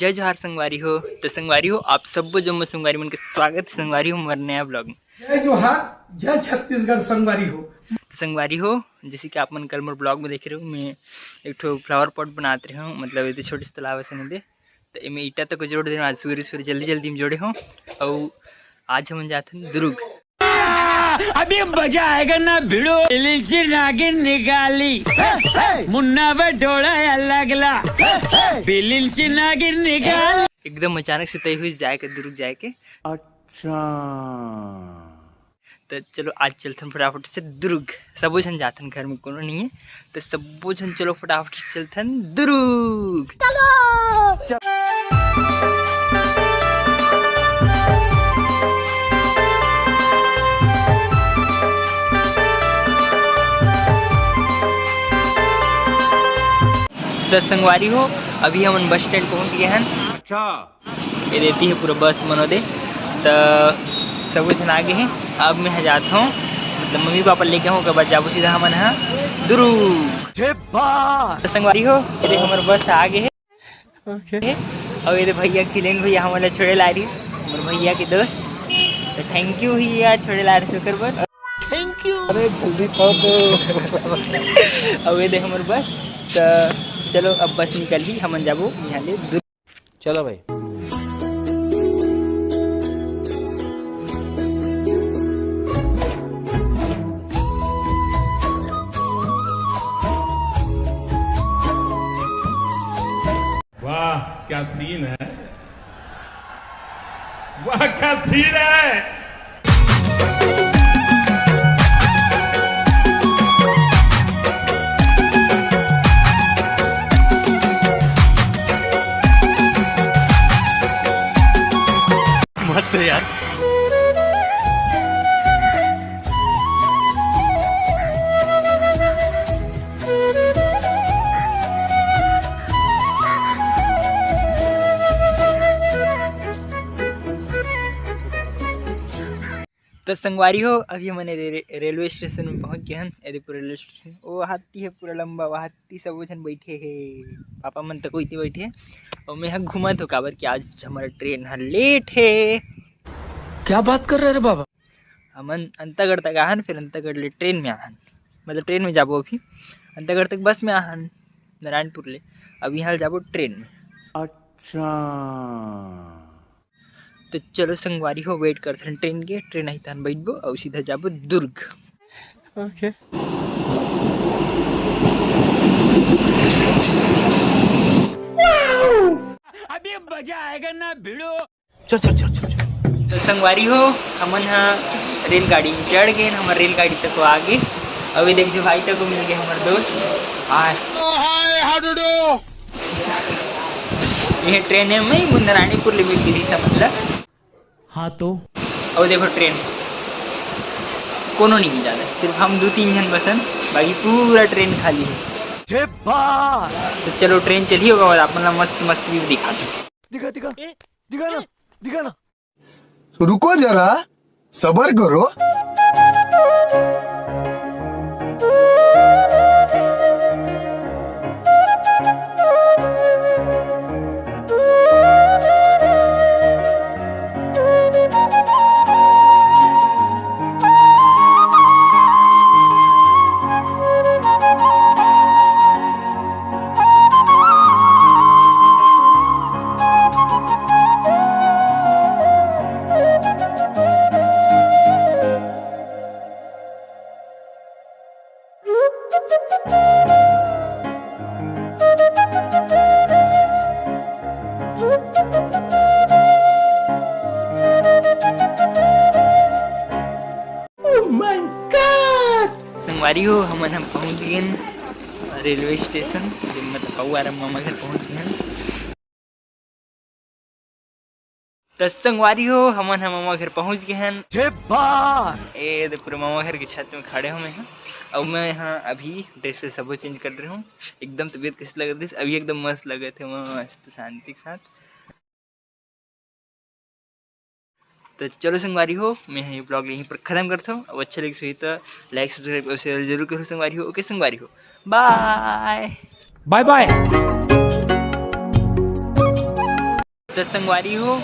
जय जोहार संगवारी हो। तो संगवारी हो आप सबको जम्मू संगवारी मन के स्वागत है संगवारी हो हमारे नया ब्लॉग में। जय जोहार जय छत्तीसगढ़ संगवारी हो। तो संगवारी हो जैसे कि आप मन कल मोर ब्लॉग में देख रहे हो, मैं एक ठो फ्लावर पॉट बनाते रहे हूँ, मतलब ये छोटे से तालाब से नदे तो इमें ईटा तक जोड़ दे आज सूर्य जल्दी जल्दी में जोड़े हों। और आज हम जाते हैं दुर्ग। अभी मजा आएगा ना भिड़ो नागिन निकाली मुन्ना बटोड़ा लगला पिलिल नागिन निकाल एकदम अचानक से तय हुई जाए के दुर्ग जाए के। अच्छा तो चलो आज चलते हैं फटाफट से दुर्ग। सबो जन जाते हैं, घर में कोनो नहीं है तो सबो जन चलो फटाफट से चलते हैं दुर्ग। तो संगवारी हो अभी हम बस स्टैंड पहुंच गए हैं। अच्छा ये देती है पूरा बस मनोदे तो सब जन आगे हैं। अब मैं जाता हूँ, मतलब मम्मी पापा लेके हूँ के बाद जाबो सीधा हम यहाँ दुर्ग। तो संगवारी हो ये हमारे बस आगे है। ओके और ये भैया खिलेन भैया हमारे छोड़े ला रही हमारे भैया के दोस्त। तो थैंक यू भैया छोड़े ला रही शुक्र बस थैंक यू। अरे जल्दी अब ये हमारे बस। तो चलो अब बस निकल ली हम जाबो यहाँ ले दुर्ग। चलो भाई। वाह क्या सीन है, वाह क्या सीन है। मस्त है यार। तो संगवारी हो अभी हमने रेलवे स्टेशन में पहुंच गए हैं। एदीपुर रेलवे स्टेशन वो हाथी है पूरा लंबा, वो हाथी सब जन बैठे है, पापा मन तक वही बैठे है। और मैं यहाँ घूमा तो काबर कि आज हमारा ट्रेन यहाँ लेट है। क्या बात कर रहे रे बाबा। हम अंतागढ़ तक आहन, फिर अंतागढ़ ले ट्रेन में आहन, मतलब ट्रेन में जाबो। अभी अंतागढ़ तक बस में आहन नारायणपुर ले, अब यहाँ जाबो ट्रेन में। अच्छा तो चलो संगवारी हो वेट करते हैं ट्रेन के। ट्रेन आई तहन बैठबो और सीधा जाबो दुर्ग। ओके अभी मजा आएगा ना भिड़ो। चल चल चल चल। तो संगवारी हो हमन यहाँ रेलगाड़ी में चढ़ गए, हमारे रेलगाड़ी तक आ गए। अभी देख जो भाई तक मिल गए हमारे दोस्त। ये ट्रेन है मैं नारायणपुर ले मिल गई मतलब। हाँ तो और देखो ट्रेन कोनो नहीं है ज़्यादा, सिर्फ हम 2-3 जन बसन, बाकी पूरा ट्रेन खाली है। तो चलो ट्रेन चली होगा और अपना मस्त मस्त व्यू दिखा दिखा ना। रुको जरा सबर करो। संगवारी हो हम पहुँच गए रेलवे स्टेशन, मतलब कौआरा मामा घर पहुँच गए हैं। तो संगवारी हो हम मामा घर पहुँच गए हैं। ए पूरे मामा घर की छत में खड़े हुए हैं। और मैं यहाँ अभी ड्रेस सब चेंज कर रही हूँ। एकदम तबीयत कैसे लग रही थी, अभी एकदम मस्त लगे थे, मस्त शांति के साथ। तो चलो संगवारी हो मैं ये ब्लॉग यहीं पर ख़त्म करता हूँ। अब अच्छा लगे तो लाइक सब्सक्राइब और शेयर जरूर करो संगवारी हो। ओके संगवारी हो, बाय बाय बाय। तो संगवारी हो